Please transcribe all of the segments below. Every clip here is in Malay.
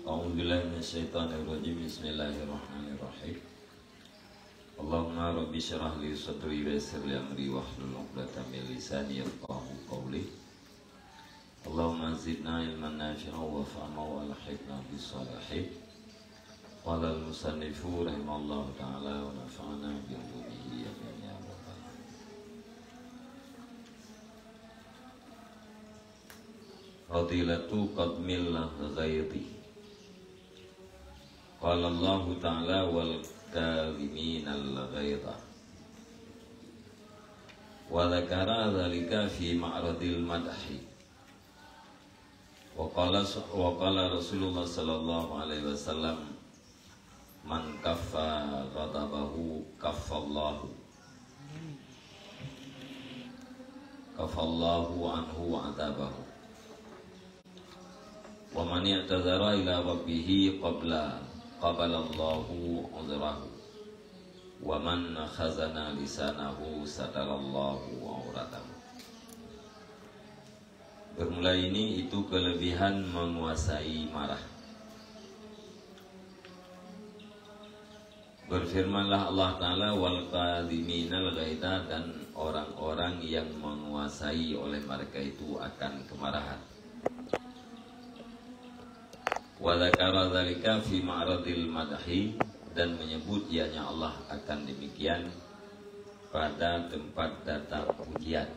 A'udzubillahiminasyaitonirrajim. Bismillahirrahmanirrahim. Allahumma rabbi syrah li sadri wa yassir li amri wahlul 'uqdatam min lisani yafqahu qawli. Allahumma zidna ilman nafi'an wa fa'na wa alhiqna bis salihin. Qala al-musannifu rahimallahu ta'ala wa nafa'ana bi ulumihi amin ya rabbal alamin. Fadilatu qadmil ghairi. Qala Allah ta'ala wal kadhiminal ghaidha. Wa dzakara dzalika fi ma'radil madhi. Wa qala Rasulullah sallallahu alaihi wasallam man kaffa ghadabahu kaffallahu anhu adabahu. Wa man i'tazara ila rabbih qabalallahu uzrahu. Wa man khazana lisanahu satarallahu auratahu. Bermula ini itu kelebihan menguasai marah. Berfirmanlah Allah Ta'ala wal kadhiminal ghaidha, dan orang-orang yang menguasai oleh mereka itu akan kemarahan. Wa dzakara dzalika fi ma'radil madhi, dan menyebut ianya Allah akan demikian pada tempat datang pujian.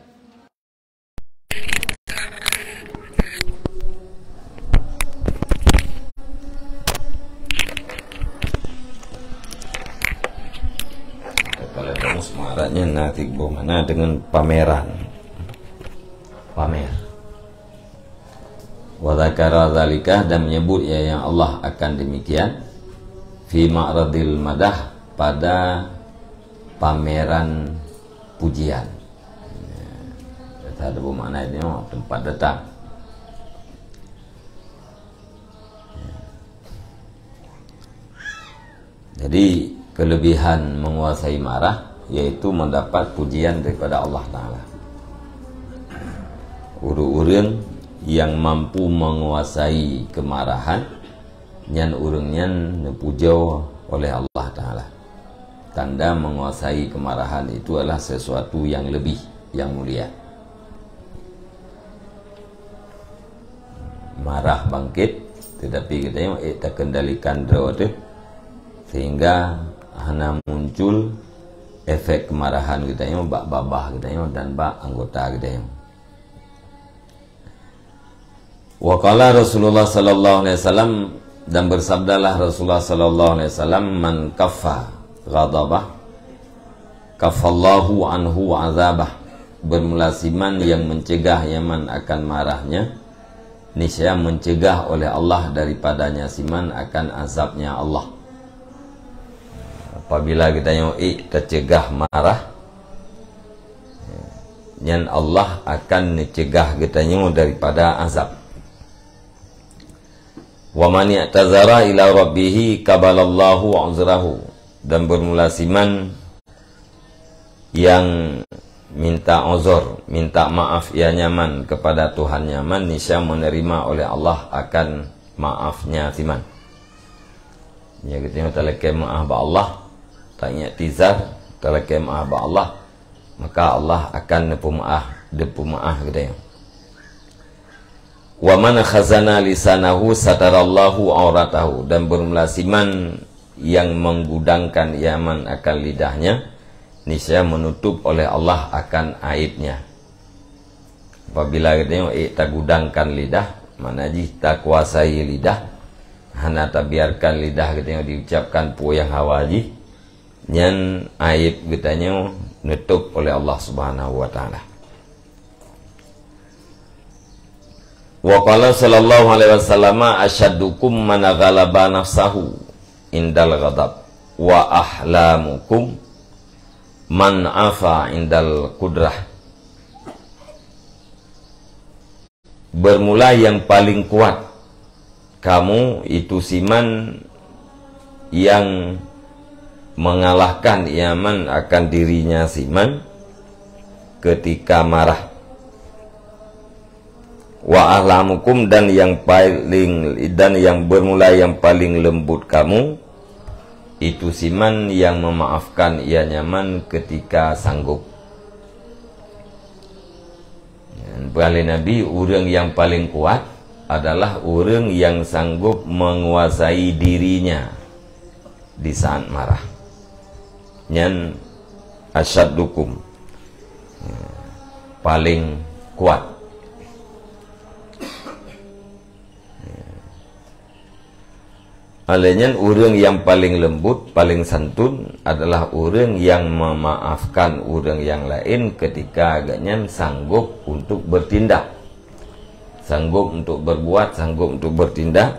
Kalau kamu semaraknya nanti bagaimana dengan pameran, pamer. Wa dzakara dzalika, dan menyebut ya yang Allah akan demikian fi ma'radil madah, pada pameran pujian. Ada bermakna ini tempat datang. Jadi kelebihan menguasai marah yaitu mendapat pujian daripada Allah Ta'ala. Urang-urang yang mampu menguasai kemarahan nyan urangnya dipuja oleh Allah Ta'ala. Tanda menguasai kemarahan itu adalah sesuatu yang lebih, yang mulia. Marah bangkit, tetapi kita tak kendalikan drawat, sehingga hanya muncul efek kemarahan kita yang bak babah kita yang dan bak anggota kita yang. Wa qala Rasulullah sallallahu alaihi wasallam, dan bersabdalah Rasulullah sallallahu alaihi wasallam, man kaffa ghadabah kaffallahu anhu azabah. Bermula siman yang mencegah yaman akan marahnya, niscaya mencegah oleh Allah daripadanya siman akan azabnya Allah. Apabila kita yang tercegah marah, yang Allah akan mencegah kita yang daripada azab. Wa man i'tazara ila rabbih qabalallahu uzrahu, dan bermula siman yang minta uzur, minta maaf ia nyaman kepada Tuhan nyaman, niscaya menerima oleh Allah akan maafnya siman. Ya kita talaqi maaf Allah, tanya tizar talaqi maaf Allah, maka Allah akan depu maaf kita. Wa man khazana lisanahu satarallahu auratahu, dan bermula siman yang menggudangkan yaman akan lidahnya, niscaya menutup oleh Allah akan aibnya. Apabila kita gudangkan lidah, mana kita kuasai lidah, hanya tak biarkan lidah kita diucapkan pu yang hawaji, nyan aib kita nutup oleh Allah Subhanahu wa taala. Wa qala sallallahu alaihi wasallam asyaddukum man ghalaba nafsahu indal ghadab wa ahlamukum man afa indal qudrah. Bermula yang paling kuat kamu itu siman yang mengalahkan iman akan dirinya siman ketika marah. wa ahlamukum dan yang bermula yang paling lembut kamu, itu siman yang memaafkan ia nyaman ketika sanggup. Bagi Nabi, orang yang paling kuat adalah orang yang sanggup menguasai dirinya di saat marah. Nyan asyaddukum, paling kuat. Alanya orang yang paling lembut, paling santun adalah orang yang memaafkan orang yang lain ketika agaknya sanggup untuk bertindak, sanggup untuk berbuat, sanggup untuk bertindak,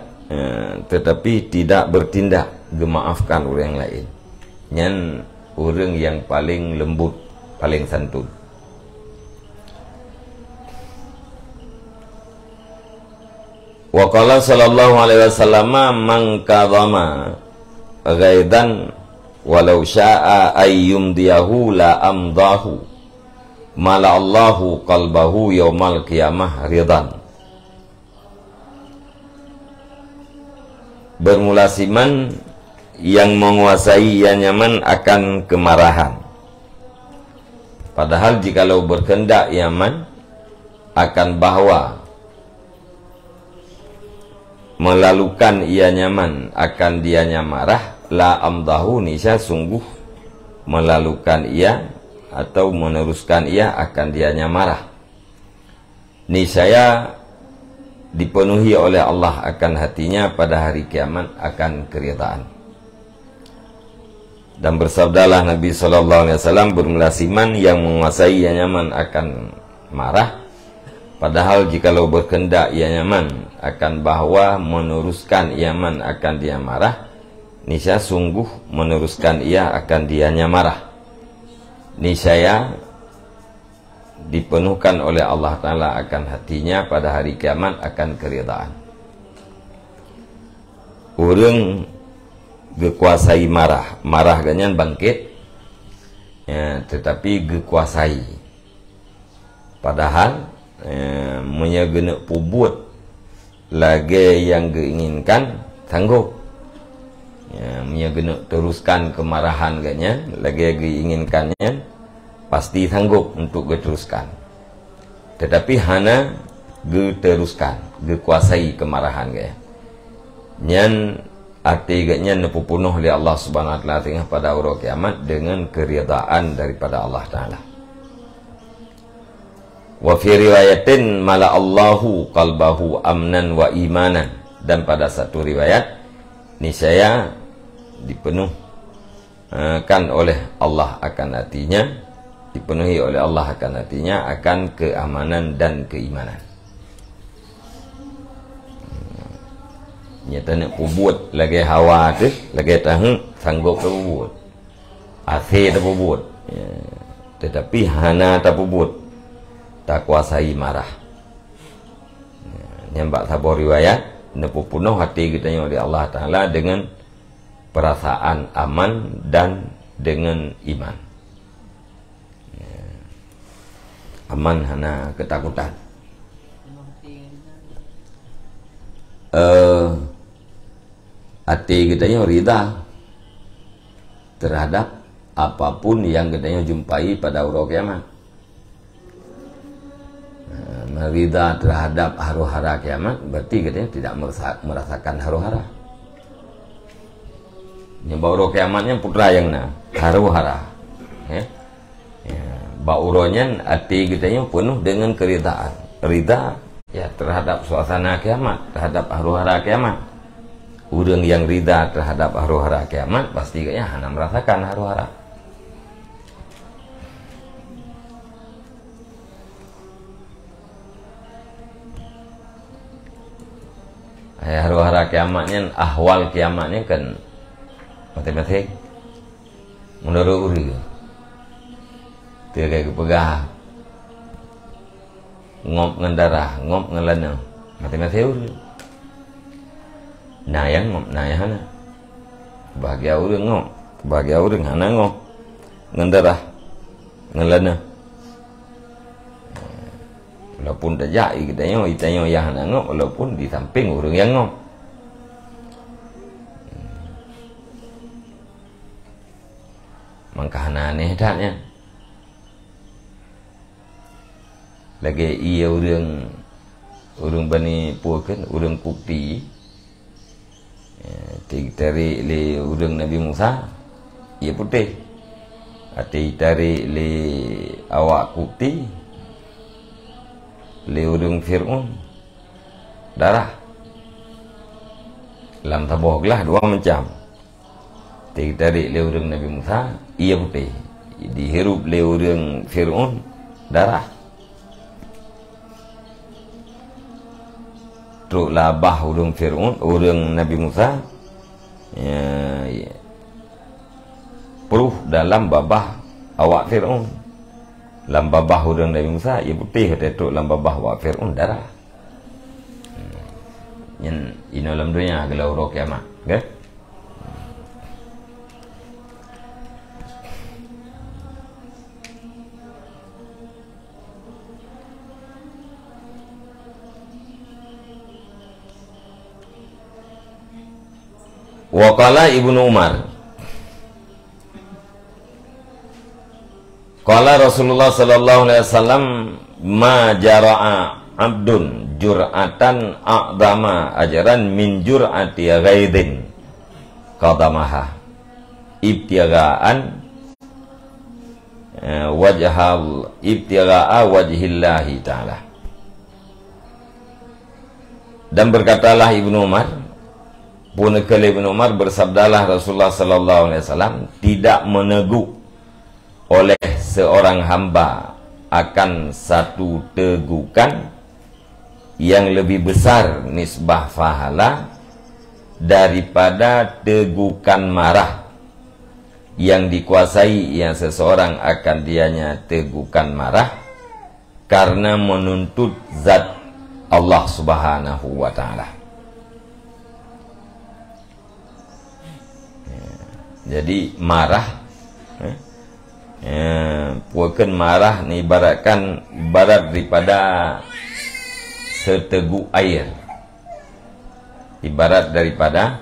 tetapi tidak bertindak memaafkan orang yang lain. Nyan orang yang paling lembut, paling santun. Wa qala sallallahu alaihi wasallam, man kadhama ghaidan walau syaa ayyumdiyahu la amdahu mala Allahu qalbahu yaumal qiyamah ridan. Bermula siman yang menguasai yang nyaman akan kemarahan, padahal jikalau berkehendak Yaman akan bahwa melalukan ia nyaman akan dianya marah, la amdahu nisya sungguh melalukan ia atau meneruskan ia akan dianya marah. Niscaya dipenuhi oleh Allah akan hatinya pada hari kiamat akan keridaan. Dan bersabdalah Nabi SAW, bermula siman yang menguasai ia nyaman akan marah, padahal jikalau berkehendak ia nyaman akan bahwa meneruskan iaman akan dia marah, niscaya sungguh meneruskan ia akan dianya marah. Niscaya dipenuhkan oleh Allah Ta'ala akan hatinya pada hari kiamat akan keridaan. Orang gekuasai marah, marah ganyan bangkit, ya, tetapi gekuasai, padahal menyagena pubut lagi yang diinginkan sanggup, ya, menyagena teruskan kemarahan ganyan lagi yang diinginkannya pasti sanggup untuk diteruskan, tetapi hana diteruskan dikuasai kemarahan gaya nyan arti ganyan nepupunuh oleh Allah Subhanahu wa taala tengah pada hari kiamat dengan keridaan daripada Allah Taala. Wa fi riwayatin mala Allahu qalbahu amnan wa imanan, dan pada satu riwayat niscaya dipenuhkan oleh Allah akan hatinya, dipenuhi oleh Allah akan hatinya akan keamanan dan keimanan. Nyata nak pubut lagi hawa tu lagi tahu sanggup pubut, akhir pubut, ya, tetapi hana tak pubut, tak kuasai marah. Nyambak sabar riwayat nepu penuh hati kita oleh Allah Ta'ala dengan perasaan aman dan dengan iman. Aman hana ketakutan. Hati kita rida terhadap apapun yang kita jumpai pada hari kiamat. Merida terhadap haru-hara kiamat berarti katanya tidak merasakan haru-hara. Bauro kiamatnya putra yang haru-hara, ya. Bauronya hati kitanya penuh dengan keridaan, rida ya terhadap suasana kiamat, terhadap haru-hara kiamat. Orang yang rida terhadap haru-hara kiamat pasti kayaknya hanya merasakan haru-hara. Haru-hara kiamatnya, ahwal kiamatnya kan matematik menurut uri tiga kepegah ngop ngendarah ngop ngelana matematik uri nayang ngop nayahana bahagia uri ngop bahagia uri hana ngop ngendarah ngelana walaupun dah jai kita yang nangok walaupun di samping orang yang ngok. Mangkah aneh taknya. Lagi ia orang bani puakan orang putih tarik le orang Nabi Musa ia putih hati tarik le awak putih le orang Fir'aun darah dalam tabuh gelah dua macam tarik le orang Nabi Musa ia putih dihirup le orang Fir'aun darah truk labah orang Fir'aun orang Nabi Musa peruh dalam babah awak Fir'aun dalam babah orang Nabi Musa ia putih truk dalam babah awak Fir'aun darah yang ini dalam dunia kalau roh kiamat okay? Wa qala Ibnu Umar qala Rasulullah sallallahu alaihi wasallam ma jara'a abdun jur'atan a'dama ajran min jur'ati ghaidin qadamaha ibtigha'an ibtigha'a wajhillahi ta'ala. Dan berkatalah Ibnu Umar, punakala Ibnu Umar bersabdalah Rasulullah sallallahu alaihi wasallam, tidak meneguh oleh seorang hamba akan satu tegukan yang lebih besar nisbah pahala daripada tegukan marah yang dikuasai yang seseorang akan dianya tegukan marah karena menuntut zat Allah Subhanahu wa taala. Jadi marah puakan marah ni ibarat daripada seteguk air, ibarat daripada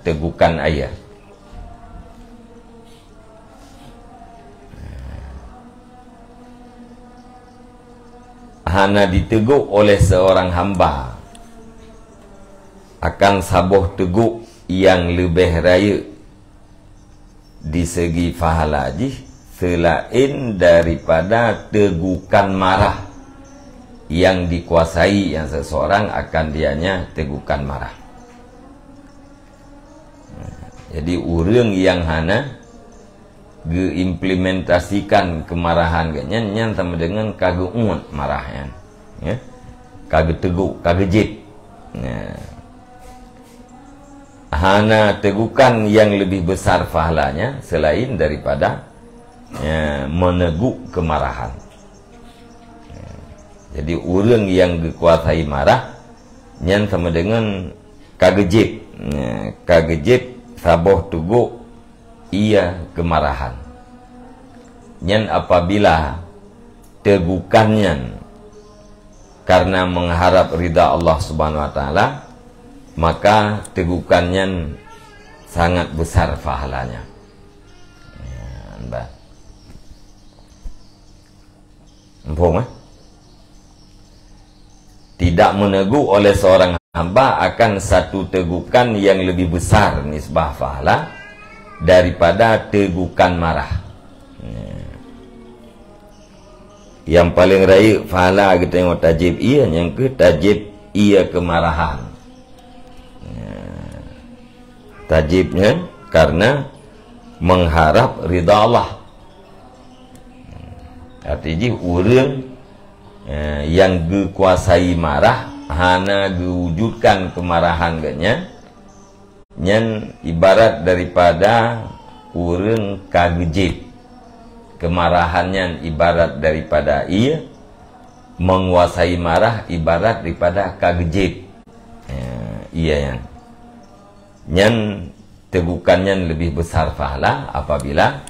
tegukan air. Hana diteguk oleh seorang hamba akan sabuh teguk yang lebih raya di segi pahala haji selain daripada tegukan marah yang dikuasai yang seseorang akan dianya tegukan marah. Jadi orang yang hana geimplementasikan kemarahan nyan sama dengan kagak umat marahnya, ya, kagak teguk, kagak jid. Hana tegukan yang lebih besar pahalanya selain daripada meneguk kemarahan. Jadi orang yang dikuasai marah nyan sama dengan kagejip saboh teguk ia kemarahan. Nyan apabila tegukannya karena mengharap ridha Allah Subhanahu wa taala, maka tegukannya sangat besar pahalanya. Tidak meneguh oleh seorang hamba akan satu tegukan yang lebih besar nisbah pahala daripada tegukan marah. Yang paling raya pahala kita tengok tajib ia, yang ke tajib ia kemarahan. Tajibnya karena mengharap ridha Allah. Artinya orang yang dikuasai marah hana diwujudkan kemarahan gaknya nyan ibarat daripada orang kagejib. Kemarahannya ibarat daripada ia, menguasai marah ibarat daripada kagejib. Iya yang nyan tegukannya lebih besar pahala apabila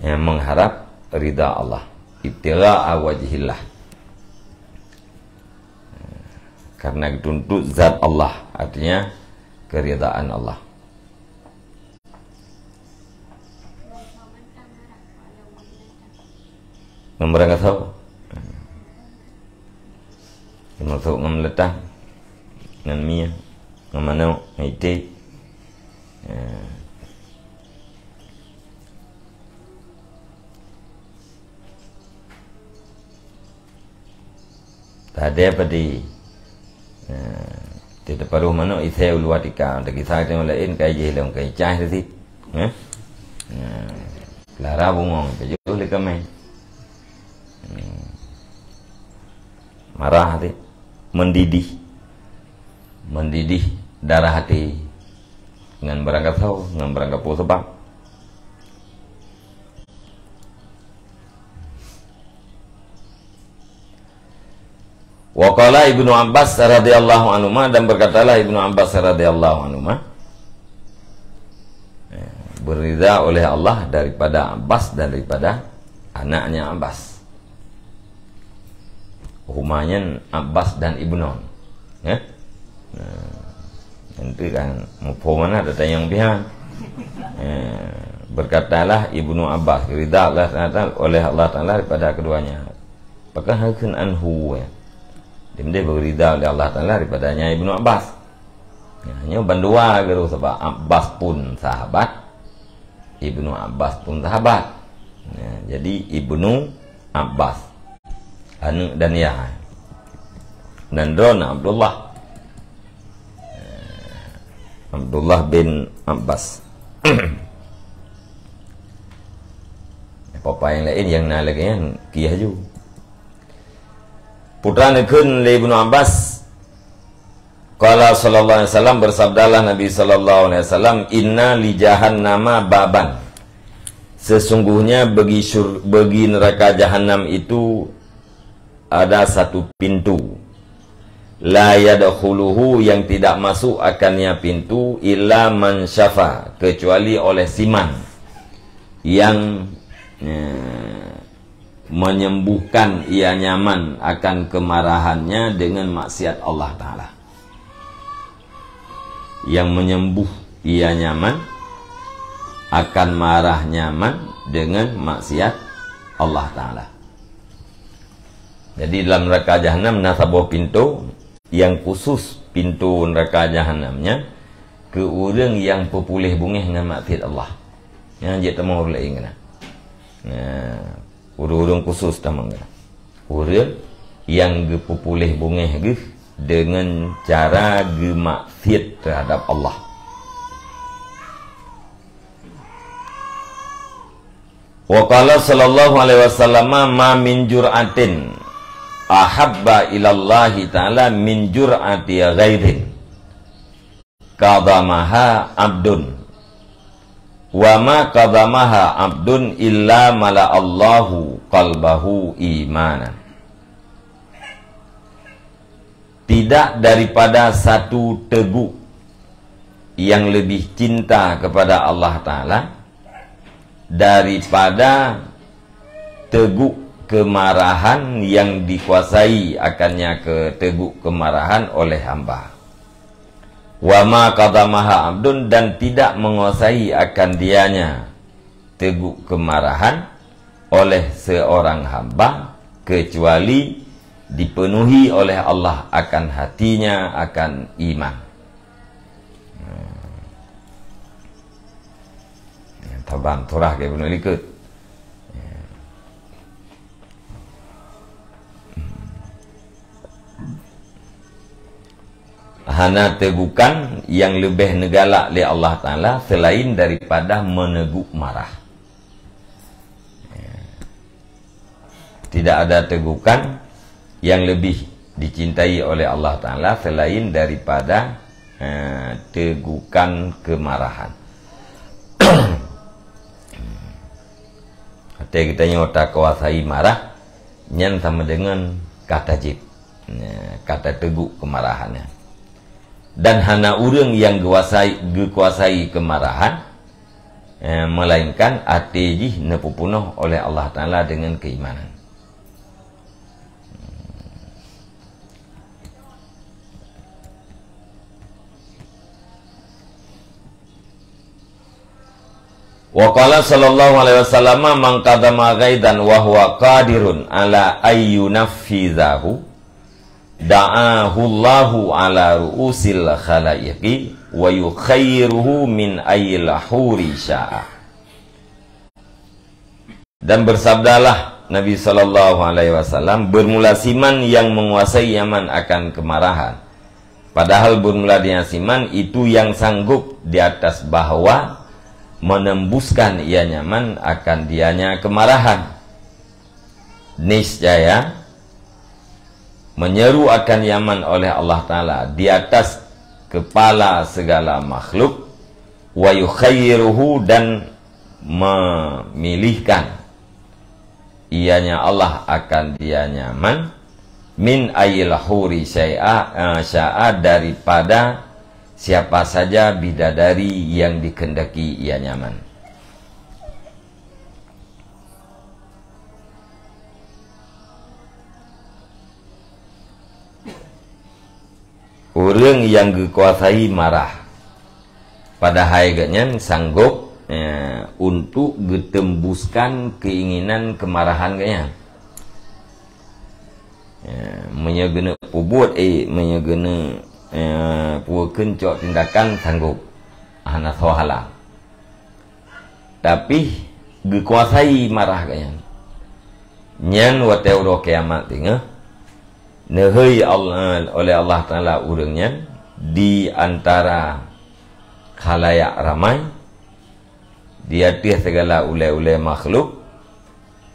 mengharap ridha Allah, ibtigha'a wajhillah. karena dituntut zat Allah, artinya keridaan Allah. Nombor yang tahu termasuk ngam letang ngan mia ngam manau ite tadi apa di tidak perlu mana ite uluatika untuk kita yang lain kayak jelang kayak cah tadi lara bungong kejuh lekamai marah hati, mendidih darah hati dengan berangkat tahu, dengan berangkat po sebab. Waqala Ibnu Abbas radhiyallahu anhu, dan berkatalah Ibnu Abbas radhiyallahu anhu, beridha oleh Allah daripada Abbas dan daripada anaknya Abbas. Humanya Abbas dan Ibnu, ya. Nanti kan mau mana ada yang bihan. Berkatalah Ibnu Abbas, ridha oleh Allah Taala daripada keduanya. Apakah hakun anhu, ya. Dia beridha oleh Allah Taala daripadanya Ibnu Abbas. Hanya bandua gitu sebab Abbas pun sahabat, Ibnu Abbas pun sahabat. Jadi Ibnu Abbas anu dan ya dan don Abdullah bin Abbas. Apa yang lain yang nalagnya kiyaju putra nekun Ibnu Abbas qala sallallahu alaihi wasallam, bersabdalah Nabi sallallahu alaihi wasallam, inna li jahannama baban, sesungguhnya bagi neraka jahanam itu ada satu pintu, la yadkhuluhu, yang tidak masuk akannya pintu, illa man syafa, kecuali oleh siman yang menyembuhkan ia nyaman akan kemarahannya dengan maksiat Allah Ta'ala, yang menyembuh ia nyaman akan marah nyaman dengan maksiat Allah Ta'ala. Jadi dalam neraka jahanam ada sebuah pintu yang khusus, pintu neraka jahanamnya ke orang yang populeh bungeh dengan maksiat Allah. Yang dia temu orang lain kena. Orang-orang khusus tamang kena. Orang yang populeh bungeh dengan cara maksiat terhadap Allah. Wa qala sallallahu alaihi wasallam, ma min jur'atin ahabba ilallahi ta'ala min jur'ati ghairin qadamaha abdun wa ma qadamaha abdun illa mala Allahu qalbahu imanan. Tidak daripada satu teguk yang lebih cinta kepada Allah Ta'ala daripada teguk kemarahan yang dikuasai akannya ke teguk kemarahan oleh hamba. Wa ma qadamaha abdun, dan tidak menguasai akan dianya teguk kemarahan oleh seorang hamba kecuali dipenuhi oleh Allah akan hatinya akan iman. Tabang turah ke benar ikut. Hana tegukan yang lebih negalak oleh Allah Ta'ala selain daripada meneguk marah. Tidak ada tegukan yang lebih dicintai oleh Allah Ta'ala selain daripada tegukan kemarahan. Hati kita nyota kuasai marah nyan sama dengan kata jib, kata teguk kemarahannya. Dan hana orang yang kuasai kemarahan melainkan atejih nepupunuh oleh Allah Ta'ala dengan keimanan. Wa qala sallallahu alaihi wasallam man qadama ghaidan wa huwa qadirun ala ayyunaffizahu da'ahu Allahu ala ru'usil khalaiqi wa yukhayyiruhu min ayyil huri sya'a. Dan bersabdalah Nabi sallallahu alaihi wasallam, bermula Siman yang menguasai Yaman akan kemarahan. Padahal bermula dengan Siman itu yang sanggup di atas bahwa menembuskan ia Yaman akan dianya kemarahan. Niscaya menyeru akan Yaman oleh Allah Ta'ala di atas kepala segala makhluk, wa yukhayyiruhu, dan memilihkan ianya Allah akan dia Yaman, min ayil huri sya'a, daripada siapa saja bidadari yang dikehendaki ia Yaman. Orang yang dikuasai marah pada harganya sanggup untuk getembuskan keinginan kemarahan kaya. Menyegena pubut menyegena kencok tindakan sanggup hana sohala. Tapi dikuasai marah kaya. Nyan wa teuro kiamat tinggal nehei oleh Allah Ta'ala urangnya di antara khalayak ramai, di atas segala ulai-ulai makhluk,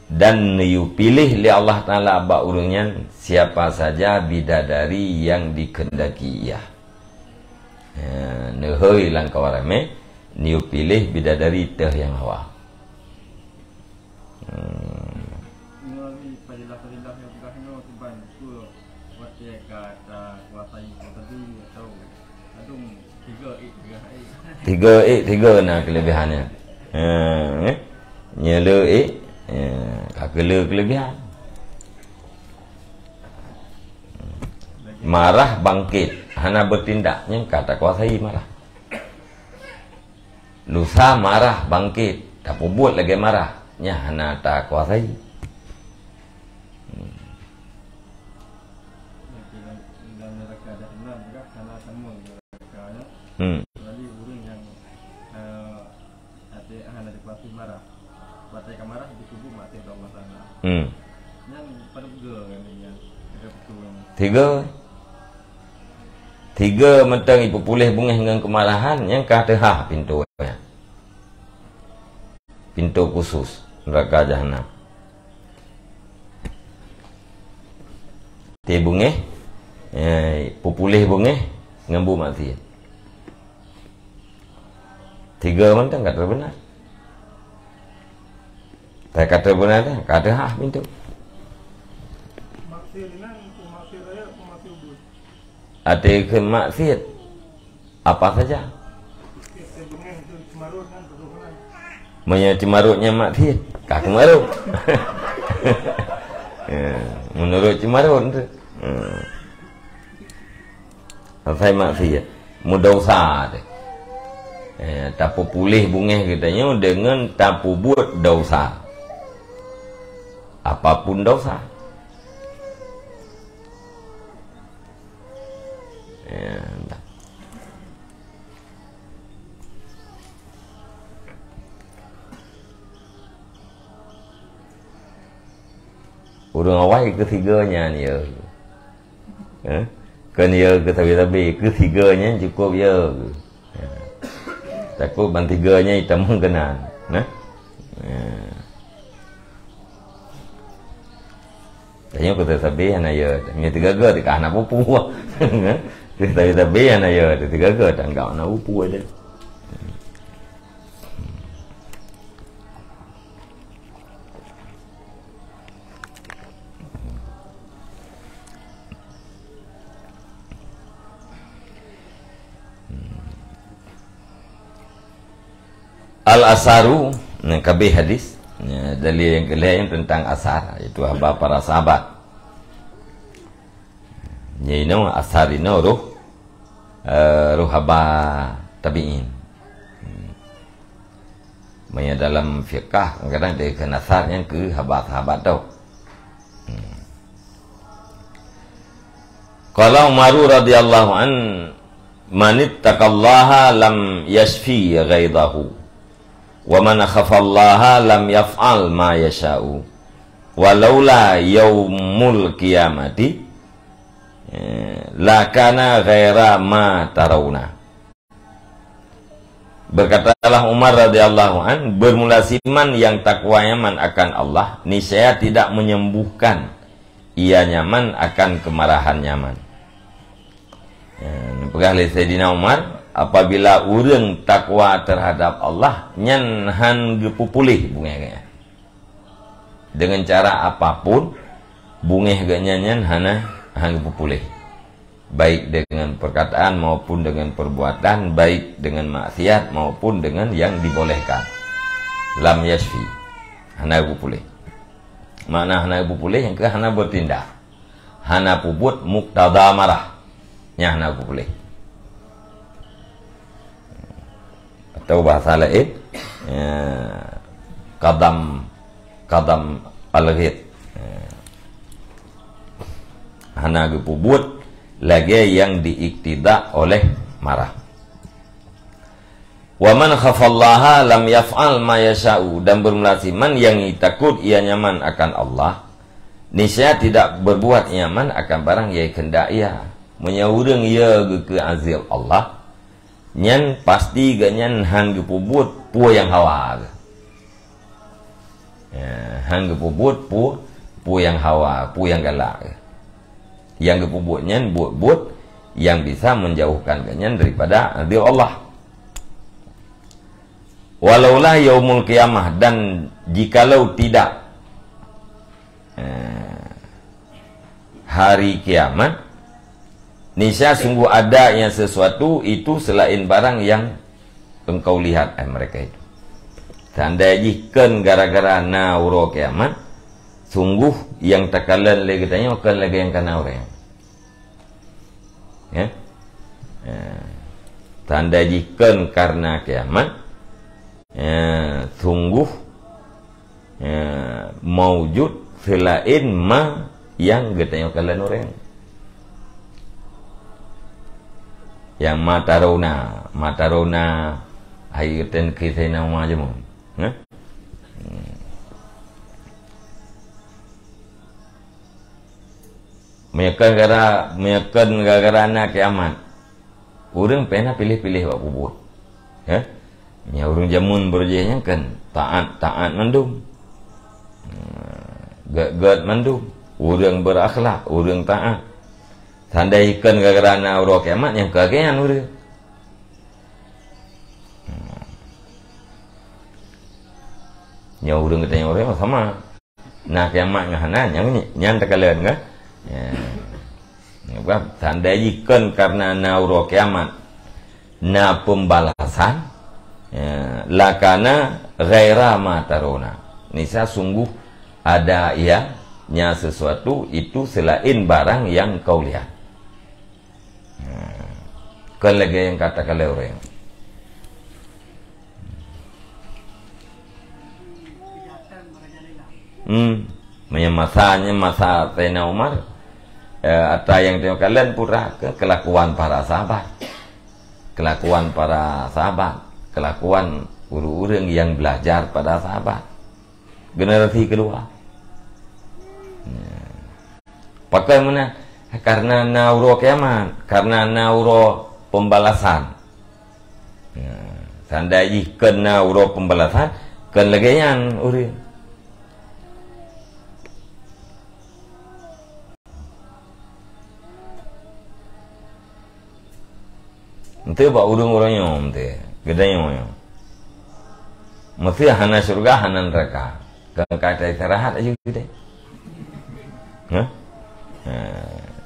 dan niu pilih li Allah Ta'ala abak urangnya siapa saja bidadari yang dikehendaki ia. Nehei langkau ramai niu pilih bidadari teh yang hawa. Tiga nah kelebihannya. Nyela kakela kelebihan. Marah bangkit, hana bertindaknya kata kuasai marah. Lusa marah bangkit, tak buat lagi marahnya hana tak kuasai. Tiga mentang ibu pulih bungih dengan kemarahan yang kata pintu ya. Pintu khusus neraka jahanam. Ti bungih pupulih bungih ngambu mati. Tiga mentang kata benar. Saya kata benar dah, kata pintu. Ada kemaksiat apa saja. Menurut maksiat, kak kemarut. Menurut cemarut tu. Saya maksiat, mudosa tu. Tapu pulih bungih katanya dengan tapu buat dosa. Apapun dosa. Urang awai ketiganya ni ya. Kan ya ketabi-tabi ketiganya cukup ya. Takut bantiganya hitam mengkenan. Nah. Tanya kita sabi ana ya, ni tiga ga dekat anak pupu. Kita sabi ana ya, tiga ga tanggap anak pupu ada. Al-asaru, kabeh hadis. Dalil yang lain tentang asar, itu apa para sahabat. Ini asar ini ruh haba tabiin. Maya dalam fiqah kadang dia kena asarnya ke habat-habat tau. Qala Umar radhiyallahu an man ittaqallaha lam yashfi ghaidahu wa man khafallaha lam yaf'al ma yasha'u walaula yaumul qiyamati la kana ghaira ma tarawna. Berkatalah Umar radhiyallahu an, bermula siman yang takwa nyaman akan Allah, niscaya tidak menyembuhkan ia nyaman akan kemarahan nyaman. Pegah Sayyidina Umar, apabila urang takwa terhadap Allah, nyan han gepupulih bungeh dengan cara apapun, bungeh nyan hana han gepupulih. Baik dengan perkataan maupun dengan perbuatan, baik dengan maksiat maupun dengan yang dibolehkan. Lam yashfi, hana pupulih. Makna hana pupulih yang ke hana bertindak, hana puput muqtada marah, nya hana pupulih. Atau bahasa lain, kadam al-ghid, hana puput lagi yang diiktidak oleh marah. Wa man khafallaha lam yaf'al ma yasha'u, dan bermelasiman yang takut ia nyaman akan Allah, niscaya tidak berbuat nyaman akan barang yang hendak ia. Menyaurang ia ke azab Allah, nyan pasti ganyan hang gepubut pu yang hawa. Hang gepubut pu yang hawa, pu yang galak. Yang gepubutnya buat yang bisa menjauhkan ganyan daripada azab Allah. Walaulah yaumul qiyamah, dan jikalau tidak hari kiamat, niscaya sungguh ada yang sesuatu itu selain barang yang engkau lihat mereka itu. Tanda jikan gara-gara nauro kiamat, sungguh yang takalan lagi tanya akan lagi yang kana orang. Ya. Tanda jikan karena kiamat, sungguh maujud selain ma yang getanya kalian orang. Yang matarona ayatan kisah nama aja mau. Meyakan gara-gara anak kiamat. Orang pernah pilih-pilih buat bubur. Ya? Ya orang jamun berjaya kan taat mandum. Gad mandum. Orang berakhlak, orang taat. Tandai ikan gara-gara anak orang kiamat yang kagean orang. Ya orang katanya orang sama. Nah kiamat ngahana yang tekalan kan? Ya, tanda jikan karena nauro kiamat na pembalasan, ya, lakana ghaira ma taruna, nisa sungguh ada nya sesuatu itu selain barang yang kau lihat. Kan lagi yang kata kalau orang masanya masa Sayyidina Umar, atau yang tengok kalian pura ke kelakuan para sahabat, kelakuan orang yang belajar pada sahabat generasi kedua. Pakai mana? Karena nauro kiamat, karena nauro pembalasan. Tandai kena nauro pembalasan, kan legayan orang. Nanti bawa urung-urung yang nanti gede yang mesti hana surga hana neraka kan kata istirahat aja gede.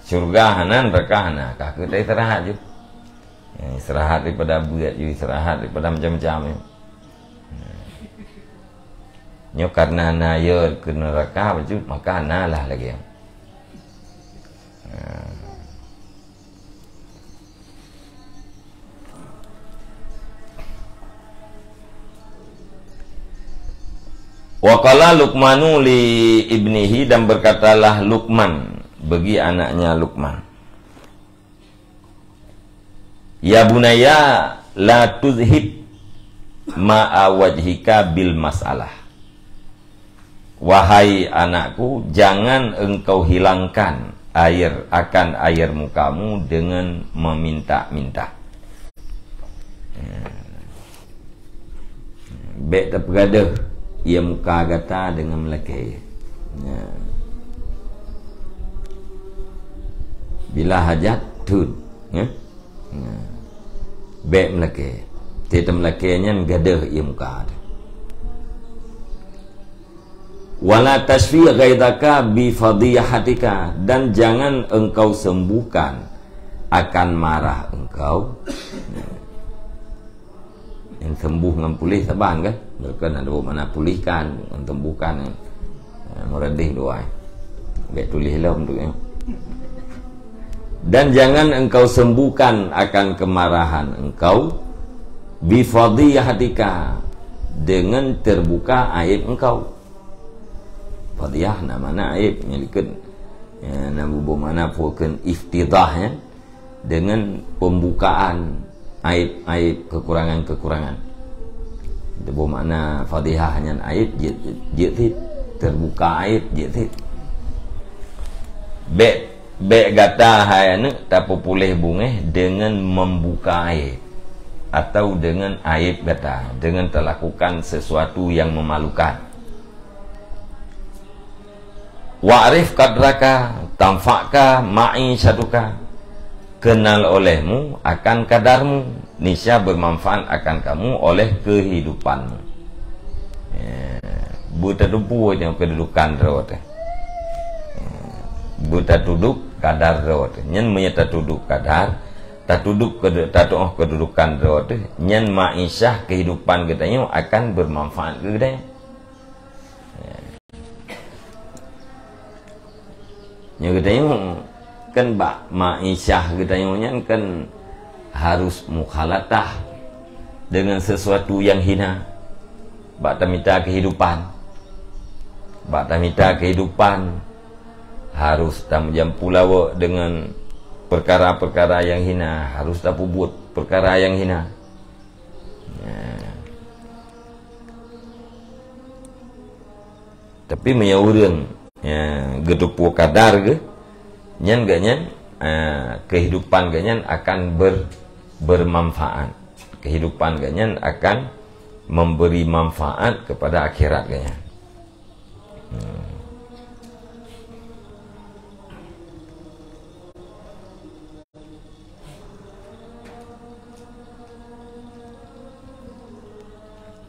Surga hana neraka hana kah kita istirahat aja. Istirahat daripada buat juga istirahat daripada macam-macam. Nyok karena hana ya ke neraka baju maka hana lah lagi. Wa qala Luqmanu li ibnihi, dan berkatalah Luqman bagi anaknya Luqman, ya bunaya la tuzhib ma'a wajhika bil masalah. Wahai anakku, jangan engkau hilangkan akan air mukamu dengan meminta-minta. Baik terperada ia muka gata dengan melekeh. Bila hajat tun, baik melekeh. Tidak melekehnya gadah ia muka. Wala tashfi ghaidaka bi fadihatika, dan jangan engkau sembuhkan akan marah engkau. Yang sembuh dengan pulih saban kan, bukan ada mana pulihkan dengan sembuhkan meredih doa. Baik tulis lah untuknya. Dan jangan engkau sembuhkan akan kemarahan engkau bi fadihatika, dengan terbuka aib engkau. Fadiyah nama aib milikkan nama mana pun iftidahnya dengan pembukaan aib-aib kekurangan-kekurangan. Itu bermakna fadihah hanya aib jitid, terbuka aib jitid. Bek gata hai anak tak populeh bungeh dengan membuka aib atau dengan aib gata, dengan terlakukan sesuatu yang memalukan. Wa'rif qadraka tanfa'ka ma'isyatuka, kenal olehmu akan kadarmu, niscaya bermanfaat akan kamu oleh kehidupanmu. Buta dupu yang kedudukan rawat. Buta duduk kadar rawat. Nyen menyata duduk kadar, tak duduk kedudukan rawat. Nyen ma'isyah kehidupan katanya akan bermanfaat ke katanya. Nya katanya kan ma'isyah katanya kan harus mukhalatah dengan sesuatu yang hina. Bak tamita kehidupan, harus tam jam pulawa dengan perkara-perkara yang hina, harus tak buat perkara yang hina. Tapi menyaureun gedupu kadar ke nyan ganyan kehidupan ganyan akan bermanfaat. Kehidupan ganyan akan memberi manfaat kepada akhirat ganyan.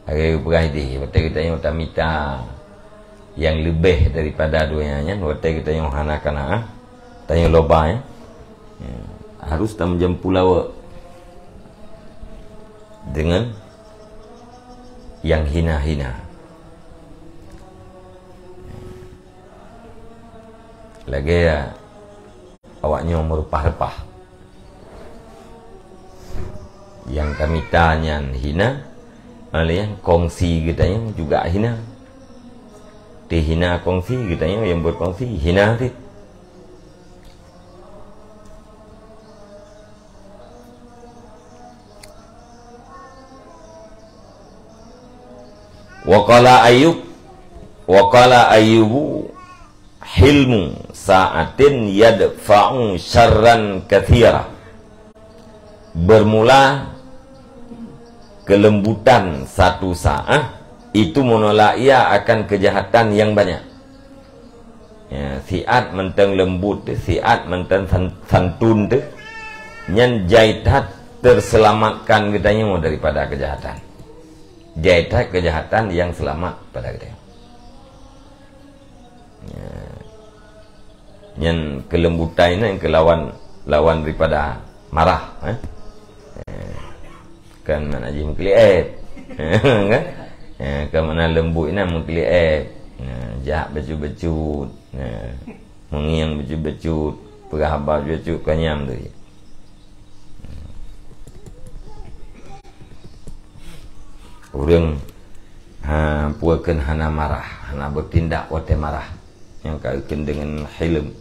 Hari berhadi, betul kita yang minta yang lebih daripada duanya, betul kita yang hana-kana, tanya loba ya. Harus tam jam pulau dengan yang hina-hina. Lagi ya, awaknya merupah-repah. Yang kami tanya hina, yang kongsi katanya juga hina. Dihina kongsi katanya yang berkongsi hina sih. Waqala Ayyubu hilmu sa'atin yadfa'u syarran katsira. Bermula kelembutan satu saat itu menolak ia akan kejahatan yang banyak. Ya, siat mentang lembut, siat mentang santun tu, nyan jaitat terselamatkan katanya daripada kejahatan. Jaitat kejahatan yang selamat pada kita. Ya. Nyan kelembutan ini yang lawan daripada marah. Kan mana je mengkeliat. Kan? Ke mana lembut ini mengkeliat, jahat becut-becut, mengiang becut-becut, perahaba becut kanyam tu. Orang puakeun hana marah, hana bertindak wate marah, yang kaitkan dengan hilm.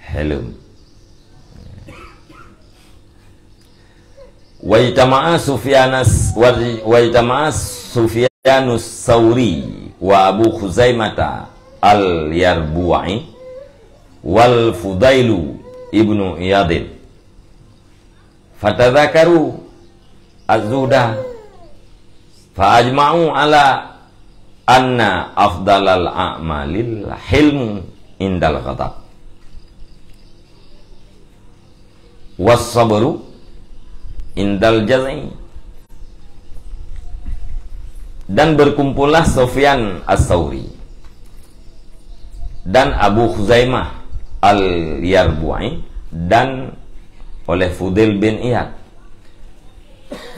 Hilm. Wa itama'a Sufyanus Sauri wa Abu Khuzaimah al-Yarbu'i wal Fudailu ibnu Iyadin fatadzakaru az-zuhda fa ajma'u ala anna afdalal a'malil hilmu indal ghadab was sabru indal jazai. Dan berkumpullah Sufyan as-Sauri dan Abu Khuzaimah al-Yarbu'i dan oleh Fudail bin Iyad.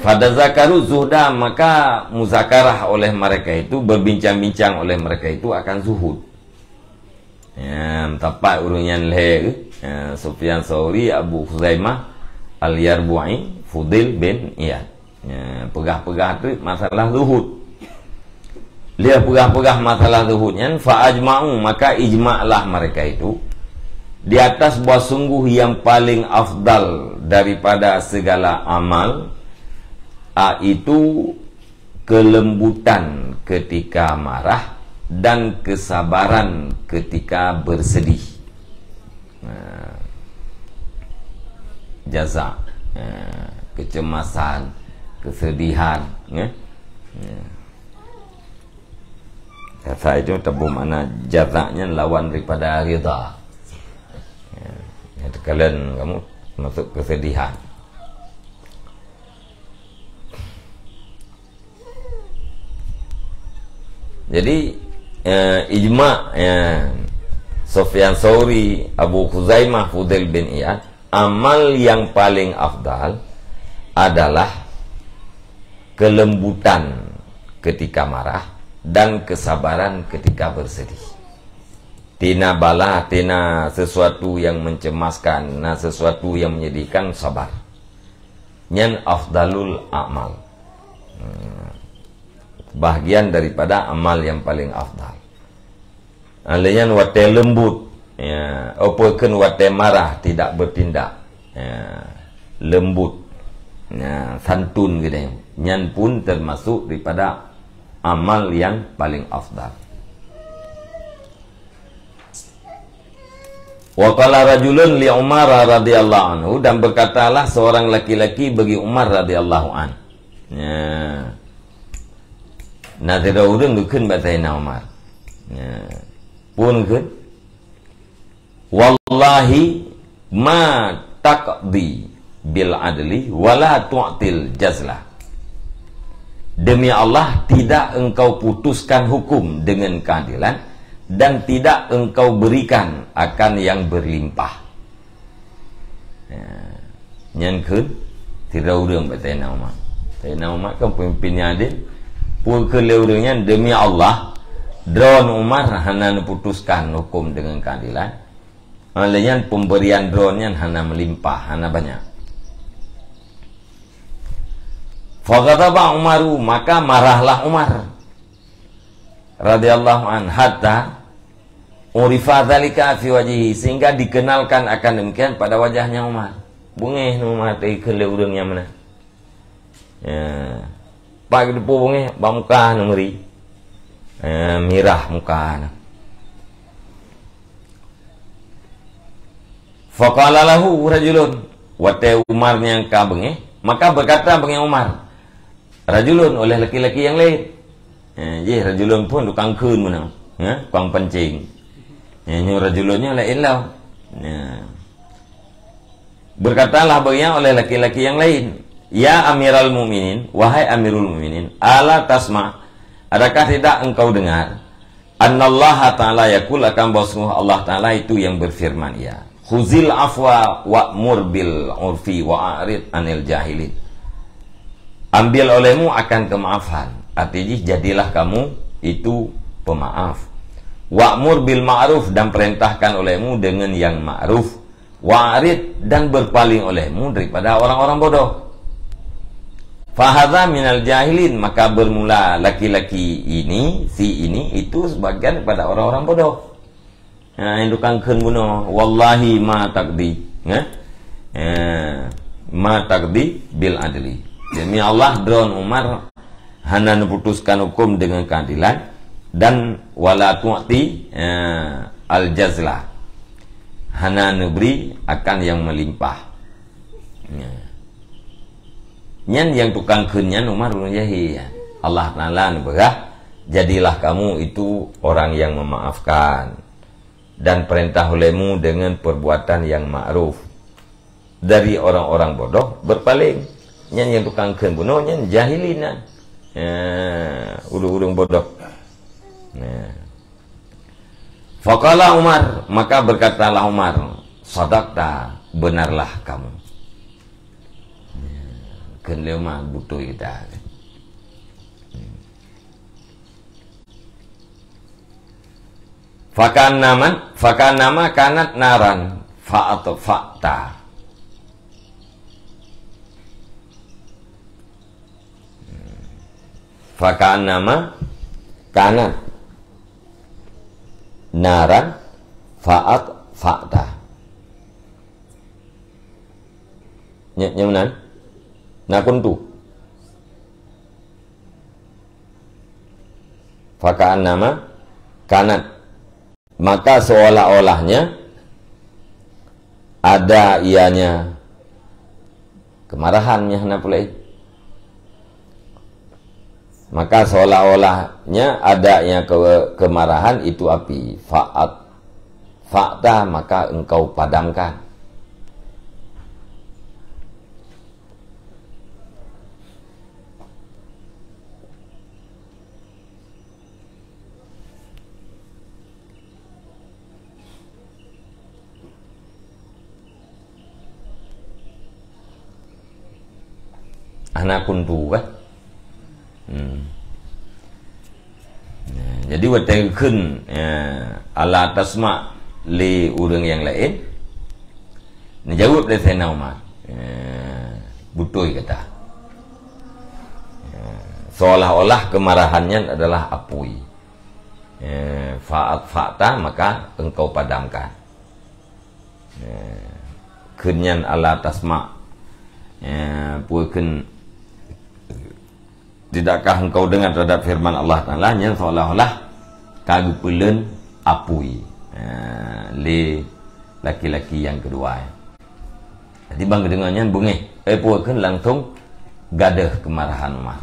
Pada zakaru zuhda, maka muzakarah oleh mereka itu, berbincang-bincang oleh mereka itu akan zuhud. Tepat urungan leher Sufyan Sauri, Abu Khuzaimah al-Yarbu'i, Fudail bin Iyad. Pegah-pegah tu masalah zuhud. Dia pegah-pegah masalah zuhudnya, fa'ajma'u, maka ijma'lah mereka itu di atas bahwa sungguh yang paling afdal daripada segala amal itu kelembutan ketika marah dan kesabaran ketika bersedih. Jaza, kecemasan, kesedihan, Jaza itu tabu mana jazanya lawan daripada rida. Kalian kamu masuk kesedihan. Jadi ijma' Sufyan Sauri, Abu Khuzaimah, Fudail bin Iyad, amal yang paling afdal adalah kelembutan ketika marah dan kesabaran ketika bersedih. Tina bala, tina sesuatu yang mencemaskan, nah sesuatu yang menyedihkan, sabar. Nyan afdalul amal. Bahagian daripada amal yang paling afdal. Alanya wate lembut, opakan wate marah, tidak bertindak, lembut, santun gitu. Nyan pun termasuk daripada amal yang paling afdal. Wa qala rajulun li Umar radhiyallahu anhu, dan berkatalah seorang laki-laki bagi Umar radhiyallahu an. Nah, tidak urang dukun batayna Umar. Pun keun wallahi ma taqdi bil adli wala tu'til jazlah. Demi Allah, tidak engkau putuskan hukum dengan keadilan dan tidak engkau berikan akan yang berlimpah. Nyan keun tidak urang batayna Umar. Batayna Umar kan pemimpinnya adil. Pun keleurangnya demi Allah, drone Umar hana putuskan hukum dengan keadilan. Alanya pemberian drone-nya hana melimpah, hana banyak. Faghadaba Umaru, maka marahlah Umar radhiyallahu an, hatta urifa dzalika fi wajhihi, sehingga dikenalkan akan demikian pada wajahnya Umar. Bungeh Umar teh keleurangnya mana? Pagi depo bungeh bamuka ngeri. Mirah muka. Faqala lahu rajulun, wate Umar yang ka bengeh, maka berkata bengeh Umar, rajulun, oleh laki-laki yang lain. Ye rajulun pun tukang keun menang, tukang pancing. Nyu rajulunnya lain lah. Berkatalah bengeh oleh laki-laki yang lain, ya Amiral Mukminin, wahai Amirul Mukminin, ala tasma, adakah tidak engkau dengar? Annallaha ta'ala yaqul, akan bahwa Allah Ta'ala itu yang berfirman, ya, khuzil afwa wa'mur bil urfi wa'arid anil jahilin. Ambil olehmu akan kemaafan, artinya jadilah kamu itu pemaaf. Wa'mur bil ma'ruf, dan perintahkan olehmu dengan yang ma'ruf. Wa'arid, dan berpaling olehmu daripada orang-orang bodoh. Fahadha minal jahilin, maka bermula laki-laki ini, si ini itu sebagian pada orang-orang bodoh. Yang tukang keun bunuh, wallahi ma taqdi, ma taqdi bil adli. Demi Allah drone Umar hana putuskan hukum dengan keadilan, dan wala tu'ti al jazlah, hana beri akan yang melimpah. Nyan yang tukang kenyan Umar bin Yahya. Allah Ta'ala berah, jadilah kamu itu orang yang memaafkan dan perintah olehmu dengan perbuatan yang ma'ruf. Dari orang-orang bodoh berpaling. Nyan yang tukang ken bunuh, nyan jahilinan. Urung-urung bodoh. Faqala Umar, maka berkatalah Umar, sadaqta, benarlah kamu. Kenleu mah butuh kita. Fakanama kanat naran fa'ta. Fakanama kanat naran fa'ta. Nyamunan? Nakuntu fakaan nama kanat, maka seolah-olahnya ada ianya kemarahannya hana pula, maka seolah-olahnya adanya kemarahan itu api fa'ta, maka engkau padamkan. Anak kuntu kan. Jadi watekeun ala tasma li urang yang lain. Nah, jawab dari Sayyidina Umar. Butuh kata. Seolah-olah kemarahannya adalah apui. Fa'ta, maka engkau padamkan. Kenyan ala tasma. Puekeun, tidakkah engkau dengar terhadap firman Allah Ta'ala yang seolah-olah kagupulen apui li laki-laki yang kedua. Jadi bang dengannya bungeh puakeun langsung gadah kemarahan Umar.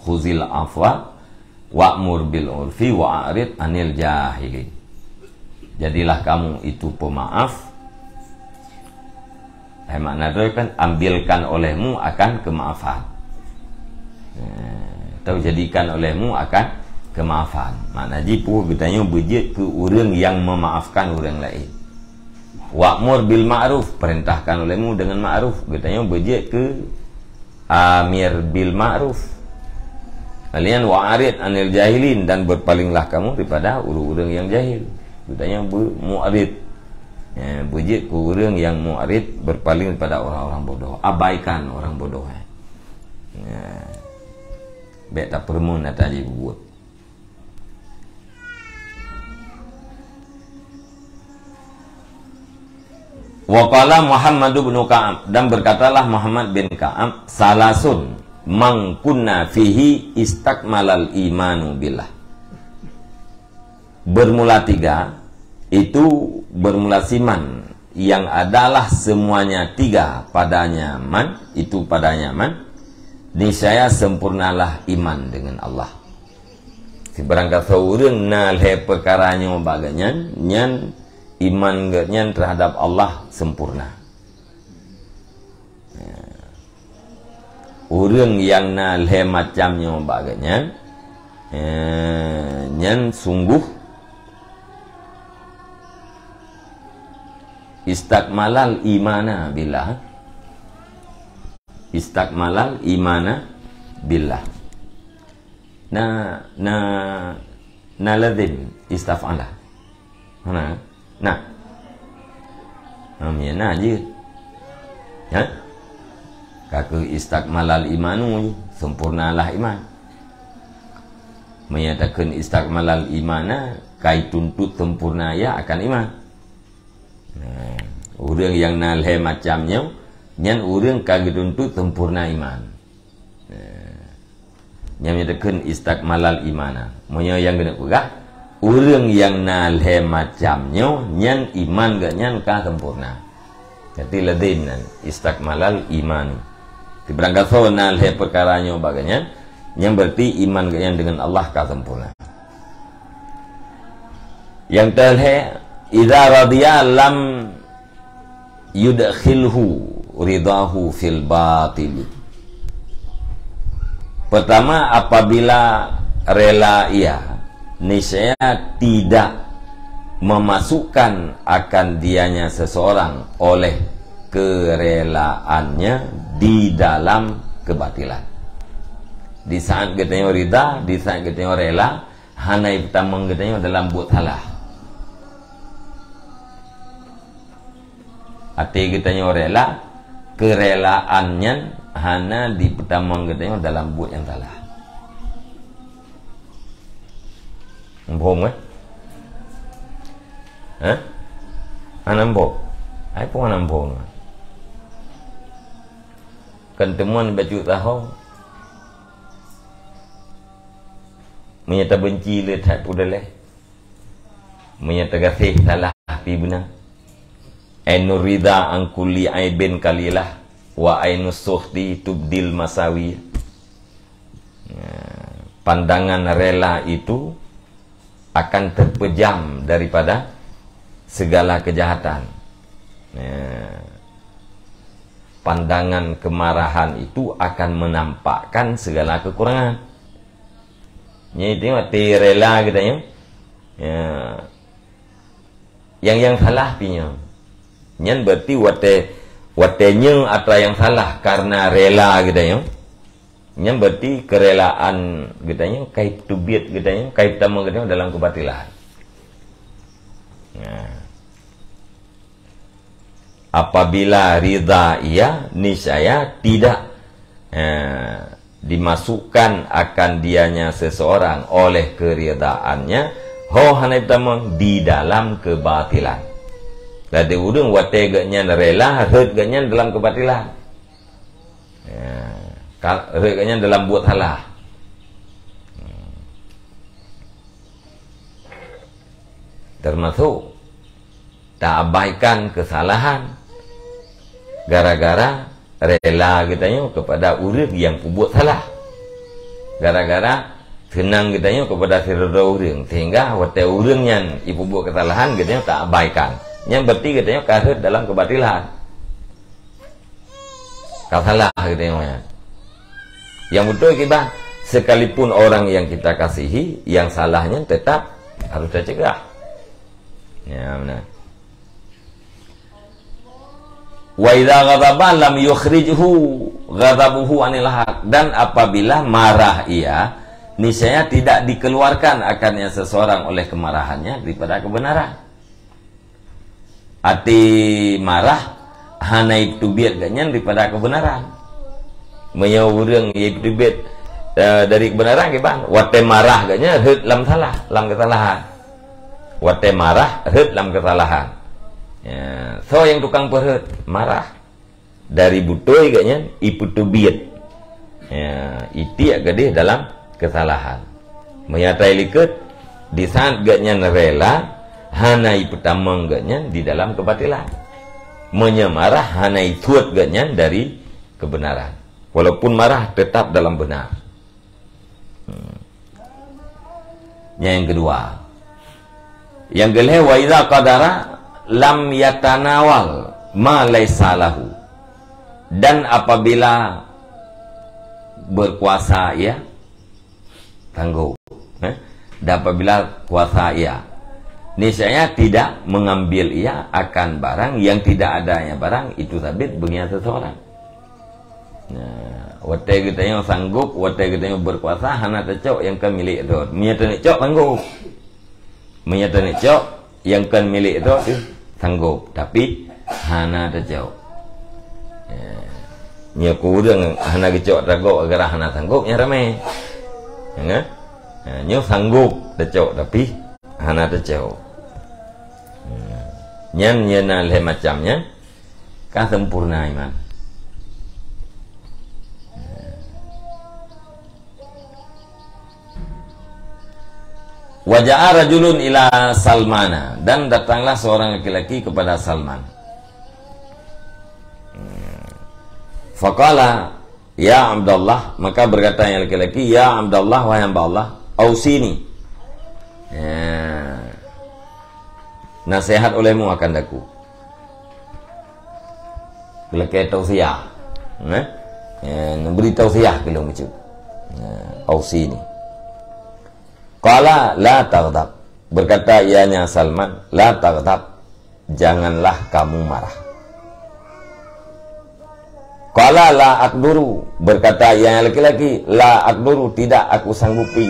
Khuzil afwa wa'mur bil urfi wa'arid anil jahili. Jadilah kamu itu pemaaf. Makna itu kan ambilkan olehmu akan kemaafan. Atau jadikan olehmu akan kemaafan. Makna jipu bertanya bejit ke orang yang memaafkan orang lain. Wa'mur bil ma'ruf, perintahkan olehmu dengan ma'ruf. Bertanya bejit ke amir bil ma'ruf. Kalian wa'arid anil jahilin, dan berpalinglah kamu daripada orang-orang yang jahil. Bertanya mu'arid, bejit ke orang yang mu'arid, berpaling daripada orang-orang bodoh. Abaikan orang bodoh. Baik tak perlu nak tadi buat. Waqala Muhammad bin Ka'ab, dan berkatalah Muhammad bin Ka'ab, salasun man kunna fihi istakmalal imanu billah. Bermula tiga, itu bermula siman, yang adalah semuanya tiga padanya man, itu padanya man, niscaya sempurnalah iman dengan Allah. Si barangkali seorang nalhe perkaranya baganyan, nyan iman nyan terhadap Allah sempurna. Orang yang nalhe macamnya baganyan, nyan sungguh istakmalal imana billah. Istakmalal imana billah. Na lazim istaf'ala. Nah. Namanya najir. Ya. Kaku istakmalal imanu, sempurnalah iman. Menyatakan istakmalal imana, kai tuntut sempurna ya akan iman. Orang yang nalhe macamnya, nyan orang kagak tuntut sempurna iman. Yang menyatakan istakmalal imana. Monya yang kena pegah, orang yang nalhe macamnya, nyan iman gak nyan ka sempurna. Jadi ladin istakmalal iman. Berangkat so nalhe perkaranya baganya, yang berarti iman gak nyan dengan Allah ka sempurna. Yang telhe idza radiya lam yudkhilhu ridahu fil batil. Pertama, apabila rela ia, niscaya tidak memasukkan akan dianya seseorang oleh kerelaannya di dalam kebatilan. Di saat katanya rida, di saat katanya rela, hanai pertama katanya dalam buat salah. Hati katanya rela, kerelaannya hana di pertama katanya dalam buat yang salah. Bohong Hah? Anambo. Ai pun anambo. Ketemuan baju tahu. Menyata benci letak pudaleh. Menyata kasih salah pi benar. Ainur rida an kulli aibin kalilah wa ainus suhdi tubdil masawi. Pandangan rela itu akan terpejam daripada segala kejahatan. Pandangan kemarahan itu akan menampakkan segala kekurangan. Jadi tengok rela katanya. Yang salah pinya. Nyan berarti watenya atau yang salah karena rela katanya. Nyan berarti kerelaan katanya kait tubiat katanya, kait tamu katanya dalam kebatilan. Apabila ridha ia, niscaya tidak dimasukkan akan dianya seseorang oleh keridaannya di dalam kebatilan. Jadi udung wate gaknya rela, herd gaknya dalam kebatilan. Herd gaknya dalam buat salah. Termasuk tak abaikan kesalahan gara-gara rela katanya kepada urip yang buat salah, gara-gara senang katanya kepada sirda urang, sehingga wate urang yang ibu buat kesalahan katanya tak abaikan, yang berarti katanya karut dalam kebatilan, kau salah katanya. Yang betul kita sekalipun orang yang kita kasihi, yang salahnya tetap harus dicegah. Ya benar. Wa idza ghadaba lam yukhrijhu ghadabuhu anil haq, dan apabila marah ia, niscaya tidak dikeluarkan akannya seseorang oleh kemarahannya daripada kebenaran. Ati marah hanai tubiat ganyan daripada kebenaran. Menyau urang ieu tubiat dari kebenaran ke bang, wate marah ganyan hut lam salah, lam kesalahan. Wate marah hut lam kesalahan. Ya, so yang tukang perhut marah dari butoy gaknya ipu tubiat. Ya, iti agade dalam kesalahan. Menyatai likut di saat gaknya rela hanai pertama gaknya di dalam kebatilan. Menyemarah hanai tuat gaknya dari kebenaran. Walaupun marah tetap dalam benar. Yang kedua, yang geleh wa idza qadara lam yatanawal ma laysa lahu, dan apabila berkuasa ia tangguh, dan apabila kuasa ia, niscaya tidak mengambil ia akan barang yang tidak adanya barang itu sabit bagi seseorang. Nah, wate kita yang sanggup, wate kita yang berkuasa, hana tecok yang kan milik itu, menyata cok sanggup, menyata cok yang kan milik itu sanggup, tapi hana tecok. Nyoku dengan hana gecok rago agar hana tanggupnya ramai. Ya, nyo sanggup decok tapi hana decok. Nyan nyana le macamnya kan sempurna iman. Waja'a rajulun ila Salmana, dan datanglah seorang laki-laki kepada Salman. Faqala ya Abdullah, maka berkata yang laki-laki, ya Abdullah, wahai hamba Allah, ausini, nasihat olehmu akan daku. Laki tausiah, memberi tausiah kalau macam, ausini. Qala la taghdab, berkata ianya Salman, la taghdab, janganlah kamu marah. Qala la aqduru, berkata ianya laki-laki, la aqduru, tidak aku sanggupi.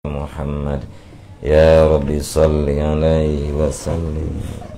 Muhammad ya Rabbi salli alaihi wa sallim.